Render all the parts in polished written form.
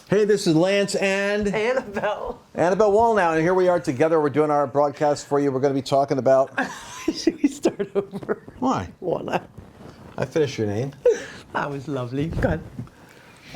Hey, this is Lance and Annabelle. Wallnau, and here we are together. We're doing our broadcast for you. We're going to be talking about... Should we start over? Why? Wallnau. I finished your name. That was lovely. Go ahead.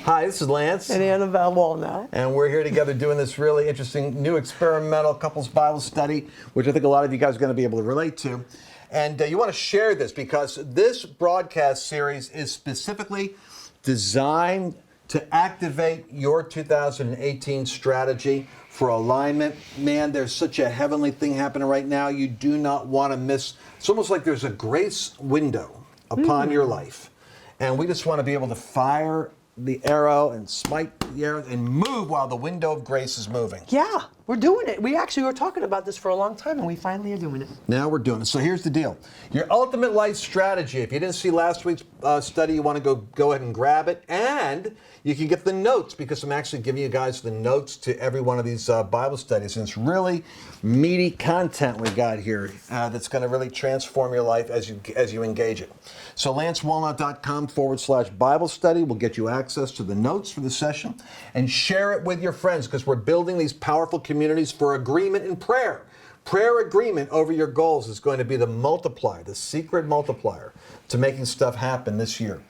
Hi, this is Lance. And Annabelle Wallnau. And we're here together doing this really interesting new experimental couples Bible study, which I think a lot of you guys are going to be able to relate to. And you want to share this because this broadcast series is specifically designed to activate your 2018 strategy for alignment. Man, there's such a heavenly thing happening right now. You do not want to miss. It's almost like there's a grace window upon your life. And we just want to be able to fire the arrow and smite the arrow and move while the window of grace is moving. Yeah, we're doing it. We actually were talking about this for a long time, and we finally are doing it. Now we're doing it. So here's the deal. Your ultimate life strategy. If you didn't see last week's study, you want to go ahead and grab it. And you can get the notes because I'm actually giving you guys the notes to every one of these Bible studies. And it's really meaty content we got here that's going to really transform your life as you engage it. So lancewallnau.com/Bible study will get you access to the notes for the session and share it with your friends because we're building these powerful communities for agreement in prayer. Prayer agreement over your goals is going to be the multiplier, the secret multiplier to making stuff happen this year.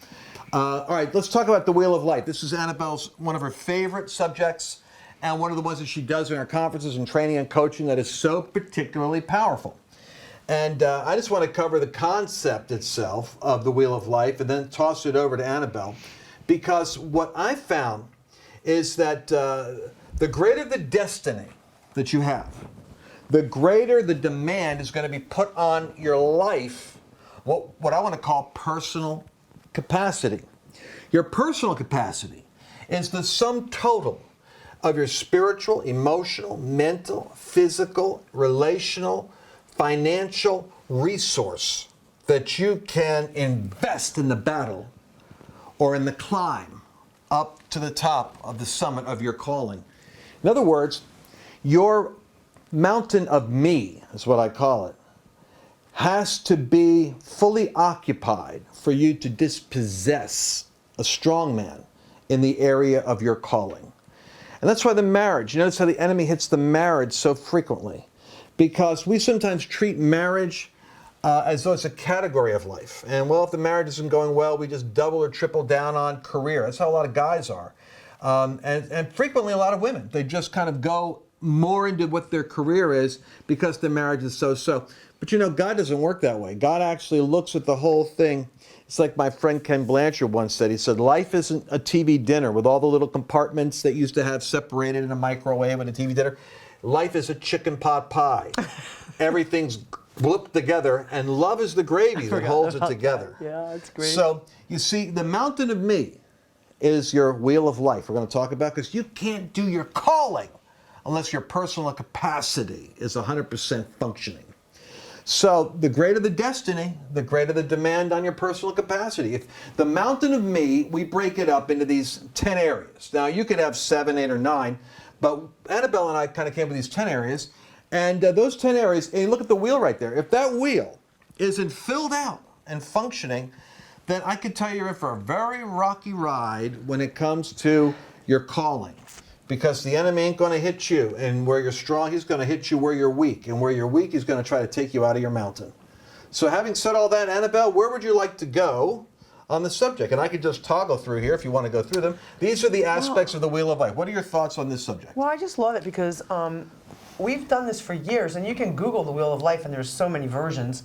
All right, let's talk about the Wheel of Life. This is Annabelle's one of her favorite subjects and one of the ones that she does in her conferences and training and coaching that is so particularly powerful. And I just want to cover the concept itself of the Wheel of Life and then toss it over to Annabelle because what I found is that the greater the destiny that you have, the greater the demand is going to be put on your life, what I want to call personal capacity. Your personal capacity is the sum total of your spiritual, emotional, mental, physical, relational, financial resource that you can invest in the battle or in the climb up to the top of the summit of your calling. In other words, your mountain of me, is what I call it, has to be fully occupied for you to dispossess a strong man in the area of your calling. And that's why the marriage, you notice how the enemy hits the marriage so frequently. Because we sometimes treat marriage as though it's a category of life. And well, if the marriage isn't going well, we just double or triple down on career. That's how a lot of guys are. And frequently a lot of women, they just kind of go more into what their career is because the marriage is so-so. But you know, God doesn't work that way. God actually looks at the whole thing. It's like my friend Ken Blanchard once said. He said, life isn't a TV dinner with all the little compartments that used to have separated in a microwave and a TV dinner. Life is a chicken pot pie. Everything's blooped together, and love is the gravy that holds it together. Yeah, that's great. So, you see, the mountain of me is your wheel of life we're going to talk about because you can't do your calling unless your personal capacity is 100% functioning. So the greater the destiny, the greater the demand on your personal capacity. If the mountain of me, we break it up into these 10 areas. Now, you could have 7, 8, or 9, but Annabelle and I kind of came with these 10 areas. And those 10 areas, and you look at the wheel right there. If that wheel isn't filled out and functioning, then I could tell you're in for a very rocky ride when it comes to your calling. Because the enemy ain't going to hit you, and where you're strong, he's going to hit you where you're weak. And where you're weak, he's going to try to take you out of your mountain. So having said all that, Annabelle, where would you like to go on the subject? And I could just toggle through here if you want to go through them. These are the aspects of the Wheel of Life. What are your thoughts on this subject? Well, I just love it because we've done this for years, and you can Google the Wheel of Life, and there's so many versions.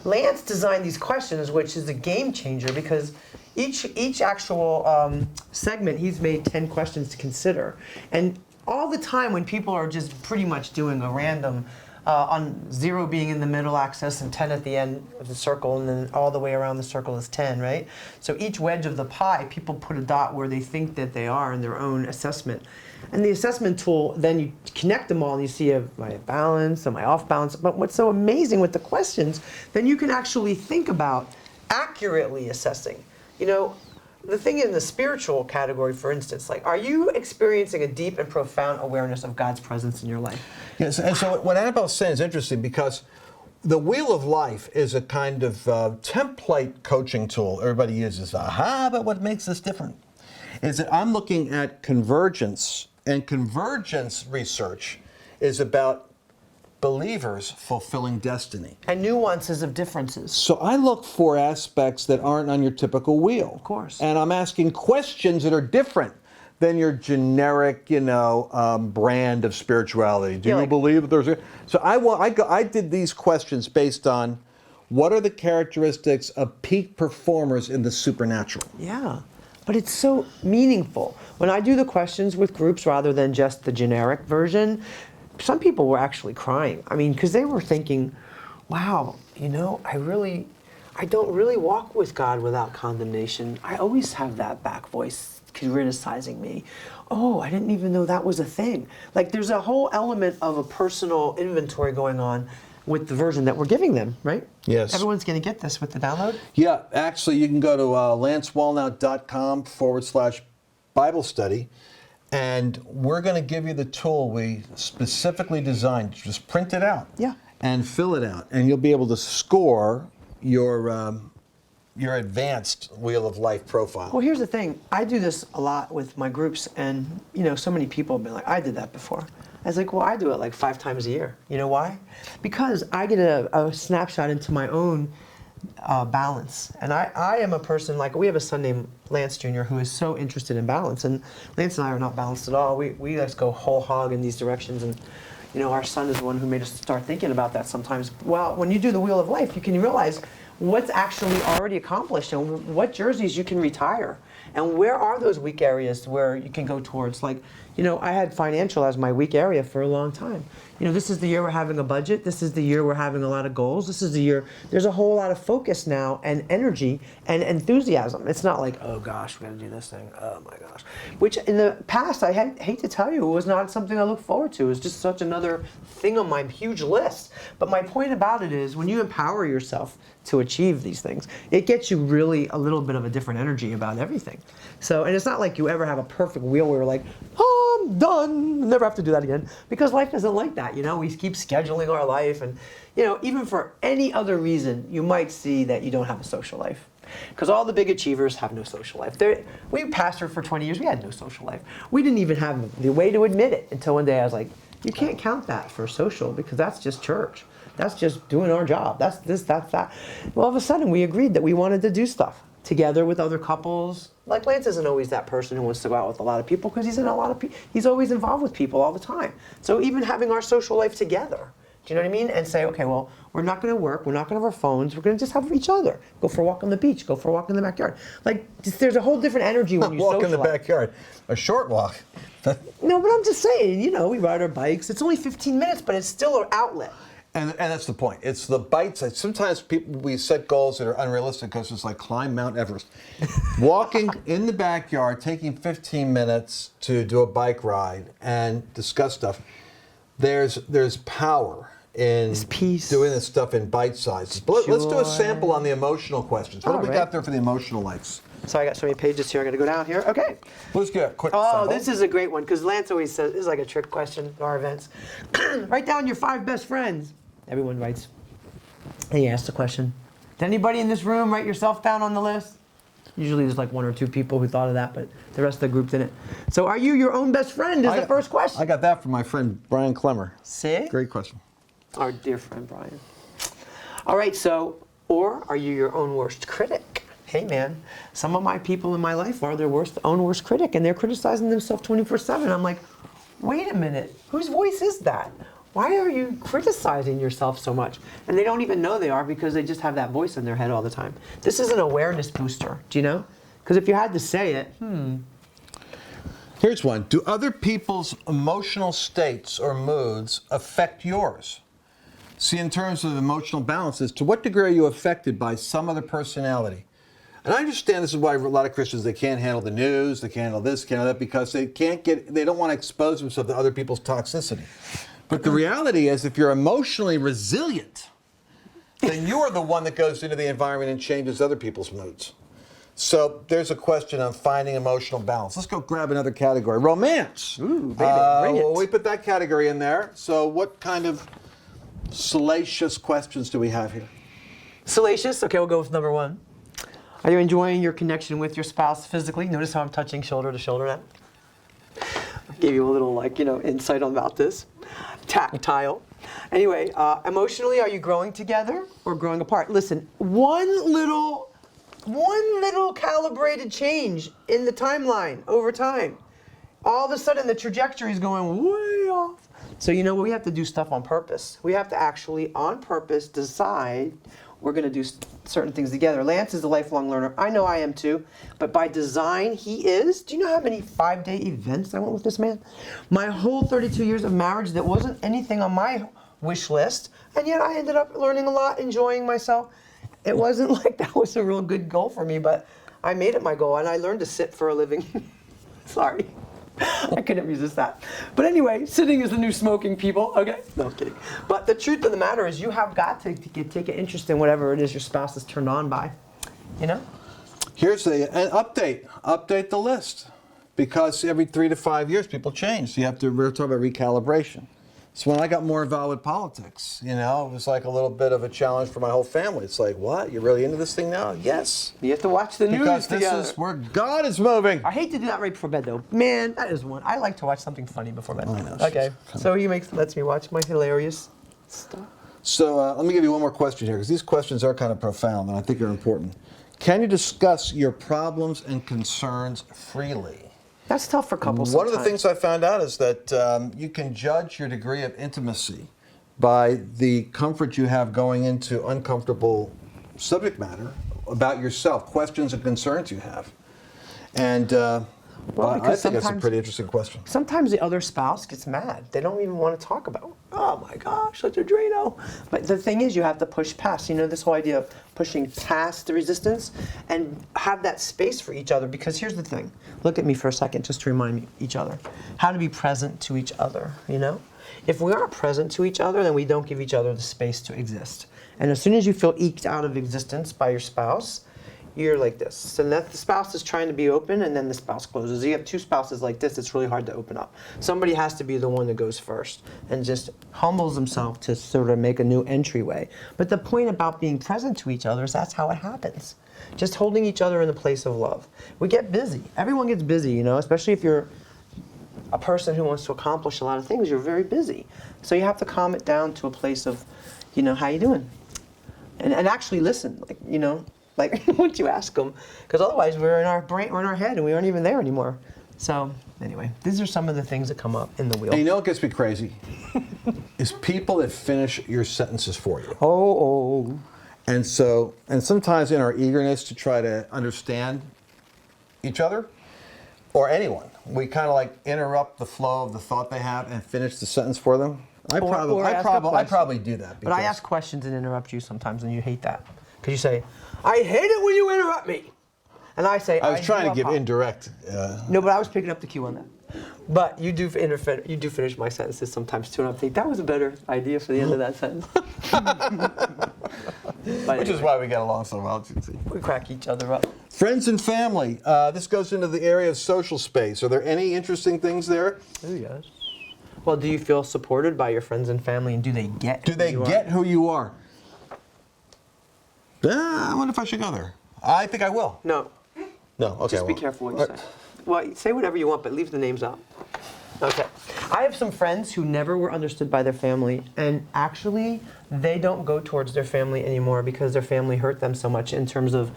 Lance designed these questions, which is a game changer because each actual segment, he's made 10 questions to consider. And all the time when people are just pretty much doing a random, on 0 being in the middle axis and 10 at the end of the circle, and then all the way around the circle is 10, right? So each wedge of the pie, people put a dot where they think that they are in their own assessment. And the assessment tool, then you connect them all and you see, am I balance, am I off balance? But what's so amazing with the questions, then you can actually think about accurately assessing. You know, the thing in the spiritual category, for instance, like, are you experiencing a deep and profound awareness of God's presence in your life? Yes, and so what Annabelle's saying is interesting because the Wheel of Life is a kind of template coaching tool everybody uses. Aha, but what makes this different is that I'm looking at convergence, and convergence research is about believers fulfilling destiny. And nuances of differences. So I look for aspects that aren't on your typical wheel. Of course. And I'm asking questions that are different than your generic, brand of spirituality. Do you believe that there's a... So I did these questions based on what are the characteristics of peak performers in the supernatural. Yeah, but it's so meaningful. When I do the questions with groups rather than just the generic version, some people were actually crying. I mean, because they were thinking, wow, I don't really walk with God without condemnation. I always have that back voice criticizing me. Oh, I didn't even know that was a thing. Like, there's a whole element of a personal inventory going on with the version that we're giving them, right? Yes. Everyone's going to get this with the download? Yeah, actually, you can go to lancewallnau.com/Bible study, and we're going to give you the tool we specifically designed. Just print it out. Yeah. And fill it out, and you'll be able to score your advanced Wheel of Life profile. Well, here's the thing. I do this a lot with my groups, and so many people have been like, I did that before. I was like, well, I do it like 5 times a year. You know why? Because I get a snapshot into my own balance. And I am a person, like, we have a son named Lance Jr. who is so interested in balance. And Lance and I are not balanced at all. We just go whole hog in these directions. And our son is the one who made us start thinking about that sometimes. Well, when you do the Wheel of Life, you can realize what's actually already accomplished and what jerseys you can retire. And where are those weak areas where you can go towards? Like, I had financial as my weak area for a long time. This is the year we're having a budget. This is the year we're having a lot of goals. This is the year there's a whole lot of focus now and energy and enthusiasm. It's not like, oh gosh, we're going to do this thing. Oh my gosh. Which in the past, I hate to tell you, it was not something I looked forward to. It was just such another thing on my huge list. But my point about it is when you empower yourself to achieve these things, it gets you really a little bit of a different energy about everything. So, and it's not like you ever have a perfect wheel where you're like, oh, I'm done, never have to do that again. Because life isn't like that, we keep scheduling our life. And, even for any other reason, you might see that you don't have a social life. Because all the big achievers have no social life. We pastored for 20 years, we had no social life. We didn't even have the way to admit it until one day I was like, you can't count that for social because that's just church. That's just doing our job. That's this, that's that. Well, all of a sudden, we agreed that we wanted to do stuff together with other couples. Like Lance isn't always that person who wants to go out with a lot of people because he's always involved with people all the time. So even having our social life together, do you know what I mean? And say, okay, well, we're not going to work. We're not going to have our phones. We're going to just have each other. Go for a walk on the beach. Go for a walk in the backyard. Like, there's a whole different energy when you walk socialize. in the backyard. A short walk. No, but I'm just saying, we ride our bikes. It's only 15 minutes, but it's still an outlet. And that's the point. It's the bites. Sometimes we set goals that are unrealistic because it's like climb Mount Everest. Walking in the backyard, taking 15 minutes to do a bike ride and discuss stuff. There's power in doing this stuff in bite sizes. But let's do a sample on the emotional questions. What have we got there for the emotional lives? So I got so many pages here. I got to go down here. Okay. Let's get a quick Oh, sample. this is a great one because Lance always says this is like a trick question at our events. Write down your 5 best friends. Everyone writes. And he asks the question. Did anybody in this room write yourself down on the list? Usually there's like 1 or 2 people who thought of that, but the rest of the group didn't. So are you your own best friend is the first question. I got that from my friend Brian Clemmer. See? Great question. Our dear friend Brian. All right, so, or are you your own worst critic? Hey man, some of my people in my life are their own worst critic, and they're criticizing themselves 24/7. I'm like, wait a minute, whose voice is that? Why are you criticizing yourself so much? And they don't even know they are because they just have that voice in their head all the time. This is an awareness booster, do you know? Because if you had to say it, Here's one. Do other people's emotional states or moods affect yours? See, in terms of emotional balances, to what degree are you affected by some other personality? And I understand this is why a lot of Christians, they can't handle the news, they can't handle this, can't handle that, because they don't want to expose themselves to other people's toxicity. But the reality is, if you're emotionally resilient, then you're the one that goes into the environment and changes other people's moods. So there's a question on finding emotional balance. Let's go grab another category. Romance. Ooh, baby, bring it. Well, we put that category in there. So what kind of salacious questions do we have here? Salacious, okay, we'll go with number 1. Are you enjoying your connection with your spouse physically? Notice how I'm touching shoulder to shoulder now. Gave you a little insight on about this. Tactile. Anyway, emotionally, are you growing together or growing apart? Listen, one little calibrated change in the timeline over time, all of a sudden the trajectory is going way off. So we have to do stuff on purpose. We have to actually, on purpose, decide we're going to do certain things together. Lance is a lifelong learner. I know I am too. But by design, he is. Do you know how many 5-day events I went with this man? My whole 32 years of marriage, that wasn't anything on my wish list. And yet I ended up learning a lot, enjoying myself. It wasn't like that was a real good goal for me, but I made it my goal. And I learned to sit for a living. Sorry. I couldn't resist that. But anyway, sitting is the new smoking, people. Okay? No, I'm kidding. But the truth of the matter is you have got to take an interest in whatever it is your spouse is turned on by. Here's an update. Update the list. Because every 3 to 5 years, people change. So we're talking about recalibration. So when I got more involved with politics, it was like a little bit of a challenge for my whole family. It's like, what? You're really into this thing now? Yes. You have to watch the news because together. This is where God is moving. I hate to do that right before bed, though. Man, that is one. I like to watch something funny before bed. I know. Okay. So he lets me watch my hilarious stuff. So let me give you one more question here, because these questions are kind of profound, and I think they're important. Can you discuss your problems and concerns freely? That's tough for couples One of sometimes. the things I found out is that you can judge your degree of intimacy by the comfort you have going into uncomfortable subject matter about yourself, questions and concerns you have. And I think that's a pretty interesting question. Sometimes the other spouse gets mad. They don't even want to talk about, oh my gosh, such a Drano. But the thing is, you have to push past, this whole idea of pushing past the resistance and have that space for each other. Because here's the thing. Look at me for a second, just to remind each other. How to be present to each other, If we aren't present to each other, then we don't give each other the space to exist. And as soon as you feel eked out of existence by your spouse, you're like this. And that the spouse is trying to be open, and then the spouse closes. You have two spouses like this, it's really hard to open up. Somebody has to be the one that goes first and just humbles himself to sort of make a new entryway. But the point about being present to each other is that's how it happens. Just holding each other in the place of love. We get busy. Everyone gets busy, especially if you're a person who wants to accomplish a lot of things, you're very busy. So you have to calm it down to a place of, how you doing? And actually listen, like once you ask them, because otherwise we're in our brain, we're in our head, and we aren't even there anymore. So anyway, these are some of the things that come up in the wheel. And what gets me crazy is people that finish your sentences for you. Oh. And sometimes in our eagerness to try to understand each other or anyone, we kind of like interrupt the flow of the thought they have and finish the sentence for them. I probably do that. But I ask questions and interrupt you sometimes, and you hate that. Because you say, I hate it when you interrupt me. And I say, I was trying to give indirect. No, but I was picking up the cue on that. But you do finish my sentences sometimes too, and I think that was a better idea for the end of that sentence. Which is why we get along so well, you see. We crack each other up. Friends and family. This goes into the area of social space. Are there any interesting things there? Oh, yes. Well, do you feel supported by your friends and family, and do they get who you are? I wonder if I should go there. I think I will. No. No, okay. Just be careful what you say. Well, say whatever you want, but leave the names out. Okay. I have some friends who never were understood by their family, and actually, they don't go towards their family anymore because their family hurt them so much in terms of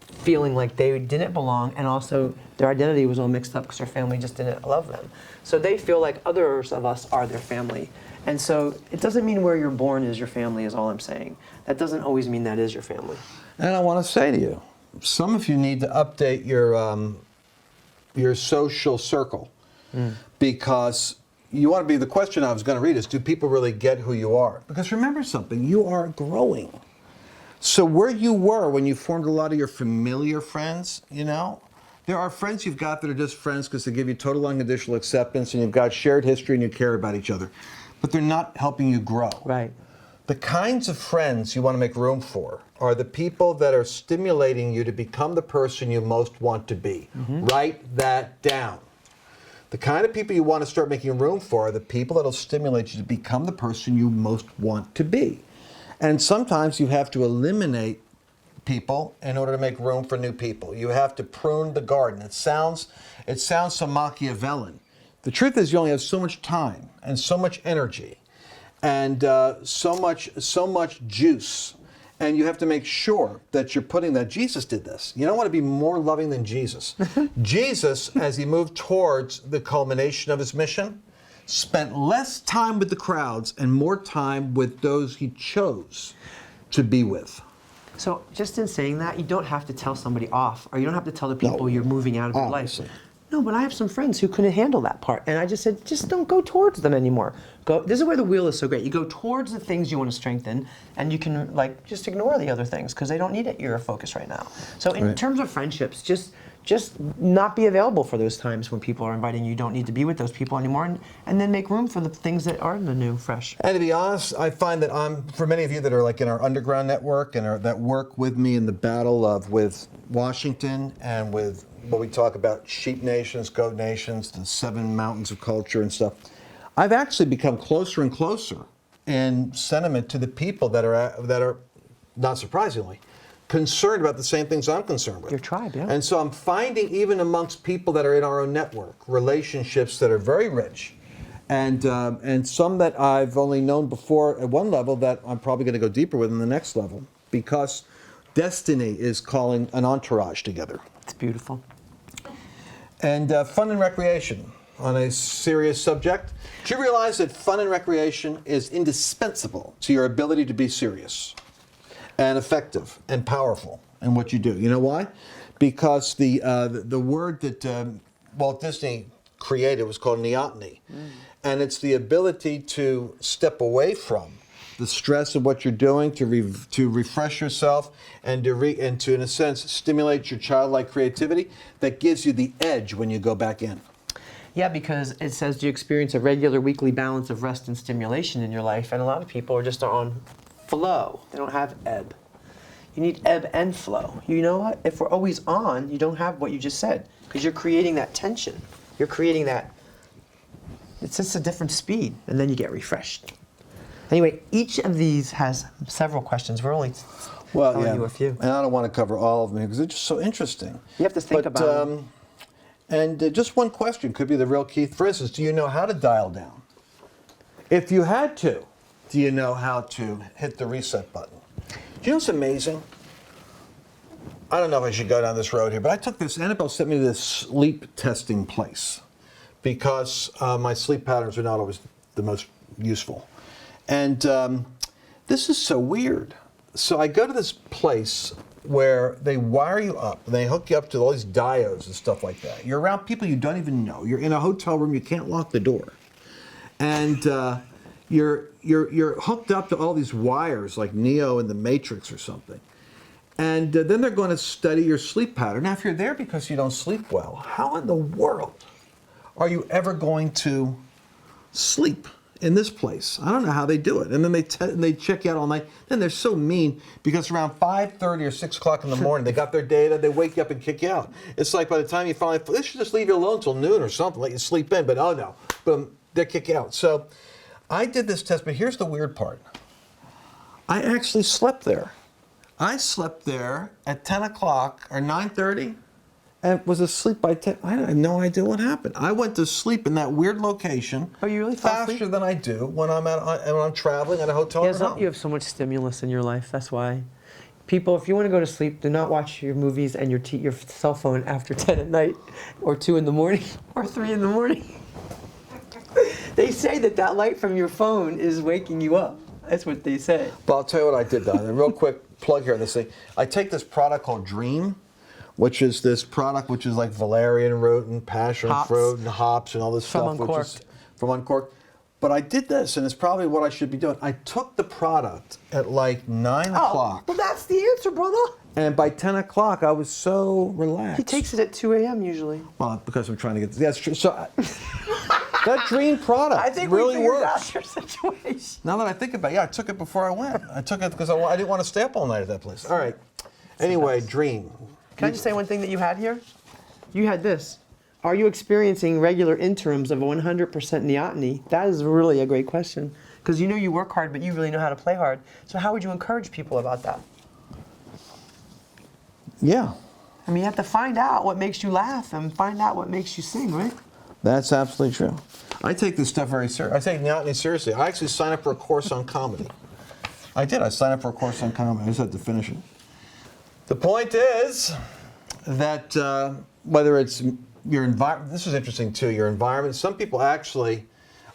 feeling like they didn't belong, and also their identity was all mixed up because their family just didn't love them. So they feel like others of us are their family. And so it doesn't mean where you're born is your family, is all I'm saying. That doesn't always mean that is your family. And I want to say to you, some of you need to update your social circle because you want to be, the question I was going to read is, do people really get who you are? Because remember something, you are growing. So where you were when you formed a lot of your familiar friends, there are friends you've got that are just friends because they give you total unconditional acceptance and you've got shared history and you care about each other. But they're not helping you grow. Right. The kinds of friends you want to make room for are the people that are stimulating you to become the person you most want to be. Mm-hmm. Write that down. The kind of people you want to start making room for are the people that will stimulate you to become the person you most want to be. And sometimes you have to eliminate people in order to make room for new people. You have to prune the garden. It sounds so Machiavellian. The truth is, you only have so much time and so much energy, and so much juice. And you have to make sure that you're putting that. Jesus did this. You don't want to be more loving than Jesus. Jesus, as he moved towards the culmination of his mission, spent less time with the crowds and more time with those he chose to be with. So just in saying that, you don't have to tell somebody off, or you don't have to tell the people you're moving out of your Obviously. life. No, but I have some friends who couldn't handle that part. And I just said, just don't go towards them anymore. This is where the wheel is so great. You go towards the things you want to strengthen, and you can just ignore the other things because they don't need your focus right now. So in terms of friendships, just not be available for those times when people are inviting you. You don't need to be with those people anymore, and then make room for the things that are the new, fresh. And to be honest, I find that for many of you that are like in our underground network and that work with me in the battle with Washington and with what we talk about, sheep nations, goat nations, the 7 mountains of culture and stuff, I've actually become closer and closer in sentiment to the people that are not surprisingly, concerned about the same things I'm concerned with. Your tribe, yeah. And so I'm finding, even amongst people that are in our own network, relationships that are very rich, and some that I've only known before at one level that I'm probably going to go deeper with in the next level, because destiny is calling an entourage together. It's beautiful. And fun and recreation, on a serious subject. Do you realize that fun and recreation is indispensable to your ability to be serious and effective and powerful in what you do? You know why? Because the word that Walt Disney created was called neoteny. And it's the ability to step away from the stress of what you're doing, to refresh yourself, and to in a sense stimulate your childlike creativity that gives you the edge when you go back in. Yeah, because it says, do you experience a regular weekly balance of rest and stimulation in your life? And a lot of people are just on flow. They don't have ebb. You need ebb and flow. You know what? If we're always on, you don't have what you just said, because you're creating that tension. You're creating that. It's just a different speed, and then you get refreshed. Anyway, each of these has several questions. We're only telling you a few. And I don't want to cover all of them because they're just so interesting. You have to think about them. And just one question could be the real key. For instance, do you know how to dial down? If you had to, do you know how to hit the reset button? Do you know what's amazing? I don't know if I should go down this road here, but I took this, Annabelle sent me to this sleep testing place because my sleep patterns are not always the most useful. And this is so weird. So I go to this place where they wire you up and they hook you up to all these diodes and stuff like that. You're around people you don't even know. You're in a hotel room, you can't lock the door. And you're hooked up to all these wires like Neo in the Matrix or something. And then they're going to study your sleep pattern. Now, if you're there because you don't sleep well, how in the world are you ever going to sleep in this place? I don't know how they do it. And then they check you out all night. Then they're so mean because around 5:30 or 6 o'clock in the morning, they got their data, they wake you up and kick you out. It's like by the time you finally, they should just leave you alone till noon or something, let you sleep in, but oh no, boom, they kick you out. So I did this test, but here's the weird part. I actually slept there. I slept there at 10 o'clock or 9:30 and was asleep by 10. I have no idea what happened. I went to sleep in that weird location. Oh, you really fell asleep? Faster than I do when I'm traveling at a hotel or home. You have so much stimulus in your life. That's why. People, if you want to go to sleep, do not watch your movies and your cell phone after 10 at night or 2 in the morning or 3 in the morning. They say that light from your phone is waking you up. That's what they say. But I'll tell you what I did, Don. A real quick plug here on this thing. I take this product called Dream, which is this product which is like valerian root and passion fruit and hops and all this stuff. Uncorked. Which is from Uncorked. But I did this, and it's probably what I should be doing. I took the product at like 9 o'clock. Well, that's the answer, brother. And by 10 o'clock, I was so relaxed. He takes it at 2 a.m. usually. Well, because I'm trying to get... That's true. So that Dream product I think really we figured works. out your situation. Now that I think about it, yeah, I took it before I went. I took it because I didn't want to stay up all night at that place. All right. Anyway, Dream. Can I just say one thing that you had here? You had this. Are you experiencing regular interims of 100% neoteny? That is really a great question. Because you know you work hard, but you really know how to play hard. So how would you encourage people about that? Yeah, I mean, you have to find out what makes you laugh and find out what makes you sing, right? that's absolutely true. I take this stuff very seriously. I take monotony seriously. I actually signed up for a course on comedy. I did. I signed up for a course on comedy. I just had to finish it. The point is that whether it's your environment, this is interesting too, your environment, some people actually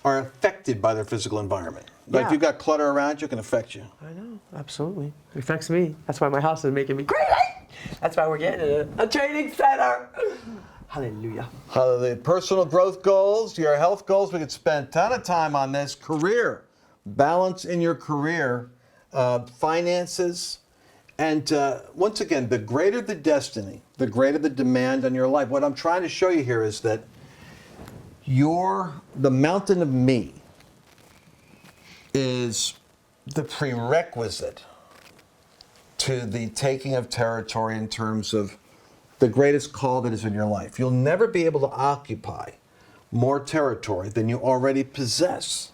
are affected by their physical environment. Like Yeah. if you've got clutter around you, it can affect you. I know, absolutely. It affects me. That's why my house is making me crazy. That's why we're getting a training center. Hallelujah. The personal growth goals, your health goals, we could spend a ton of time on this. Career, balance in your career, finances, and once again, the greater the destiny, the greater the demand on your life. What I'm trying to show you here is that the mountain of me is the prerequisite to the taking of territory in terms of the greatest call that is in your life. You'll never be able to occupy more territory than you already possess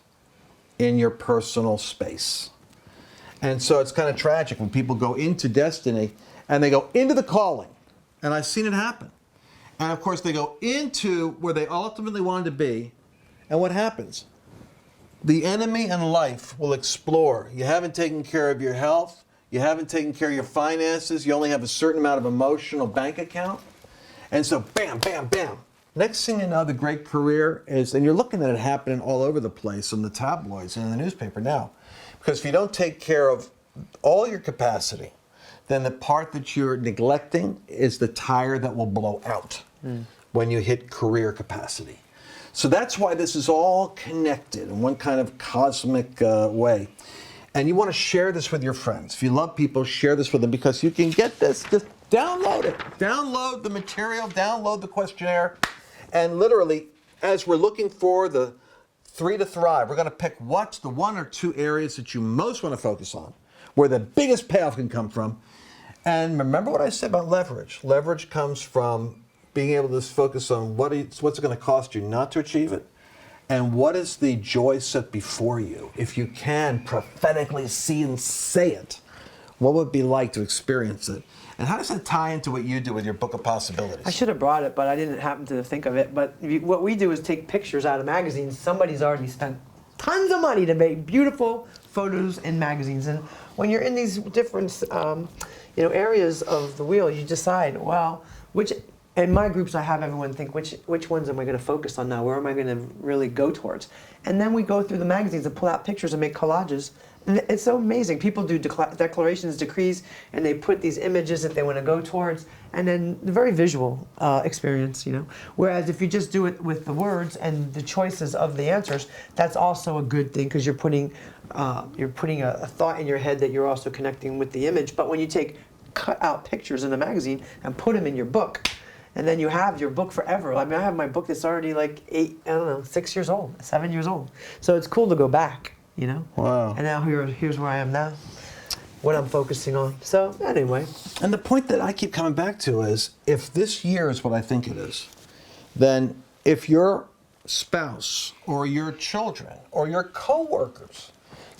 in your personal space. And so it's kind of tragic when people go into destiny and they go into the calling. And I've seen it happen. And of course, they go into where they ultimately wanted to be. And what happens? The enemy and life will explore. You haven't taken care of your health. You haven't taken care of your finances. You only have a certain amount of emotional bank account. And so bam, bam, bam. Next thing you know, the great career is, and you're looking at it happening all over the place in the tabloids and in the newspaper now. Because if you don't take care of all your capacity, then the part that you're neglecting is the tire that will blow out when you hit career capacity. So that's why this is all connected in one kind of cosmic way. And you want to share this with your friends. If you love people, share this with them because you can get this. Just download it. Download the material, download the questionnaire. And literally, as we're looking for the 3 to thrive, we're going to pick what's the 1 or 2 areas that you most want to focus on, where the biggest payoff can come from. And remember what I said about leverage. Leverage comes from being able to focus on what's it going to cost you not to achieve it, and what is the joy set before you. If you can prophetically see and say it, what would it be like to experience it? And how does that tie into what you do with your Book of Possibilities? I should have brought it, but I didn't happen to think of it. But what we do is take pictures out of magazines. Somebody's already spent tons of money to make beautiful photos in magazines. And when you're in these different areas of the wheel, you decide, well, in my groups, I have everyone think, which ones am I going to focus on now? Where am I going to really go towards? And then we go through the magazines and pull out pictures and make collages. And it's so amazing. People do declarations, decrees, and they put these images that they want to go towards. And then the very visual experience, Whereas if you just do it with the words and the choices of the answers, that's also a good thing because you're putting a thought in your head that you're also connecting with the image. But when you cut out pictures in the magazine and put them in your book, and then you have your book forever. I mean, I have my book that's already like 6 years old, 7 years old. So it's cool to go back, Wow. And now here's where I am now, what I'm focusing on. So anyway. And the point that I keep coming back to is, if this year is what I think it is, then if your spouse or your children or your coworkers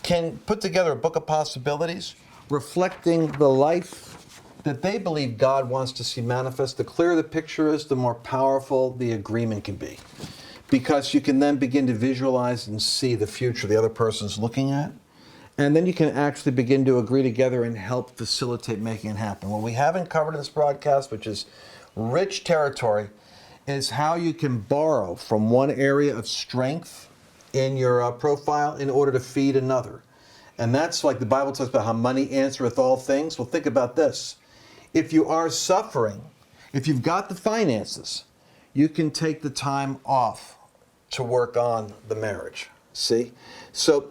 can put together a Book of Possibilities reflecting the life that they believe God wants to see manifest, the clearer the picture is, the more powerful the agreement can be. Because you can then begin to visualize and see the future the other person's looking at. And then you can actually begin to agree together and help facilitate making it happen. What we haven't covered in this broadcast, which is rich territory, is how you can borrow from one area of strength in your profile in order to feed another. And that's like the Bible talks about how money answereth all things. Well, think about this. If you are suffering, if you've got the finances, you can take the time off to work on the marriage. See? So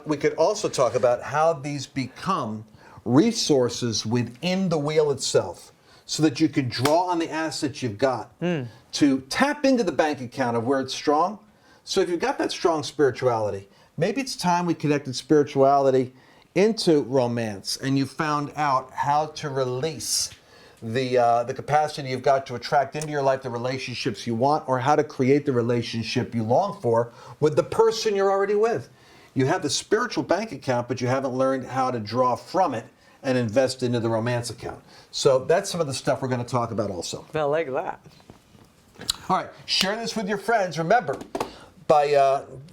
we could also talk about how these become resources within the wheel itself so that you could draw on the assets you've got to tap into the bank account of where it's strong. So if you've got that strong spirituality, maybe it's time we connected spirituality into romance, and you found out how to release the capacity you've got to attract into your life the relationships you want, or how to create the relationship you long for with the person you're already with. You have the spiritual bank account, but you haven't learned how to draw from it and invest into the romance account. So that's some of the stuff we're going to talk about also. I like that. All right, share this with your friends. Remember,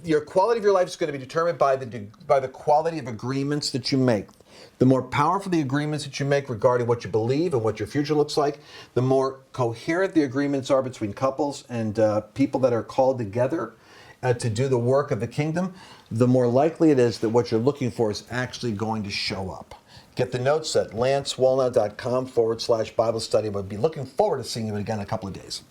your quality of your life is going to be determined by the quality of agreements that you make. The more powerful the agreements that you make regarding what you believe and what your future looks like, the more coherent the agreements are between couples and people that are called together to do the work of the kingdom, the more likely it is that what you're looking for is actually going to show up. Get the notes at lancewallnau.com/Bible study. We'll be looking forward to seeing you again in a couple of days.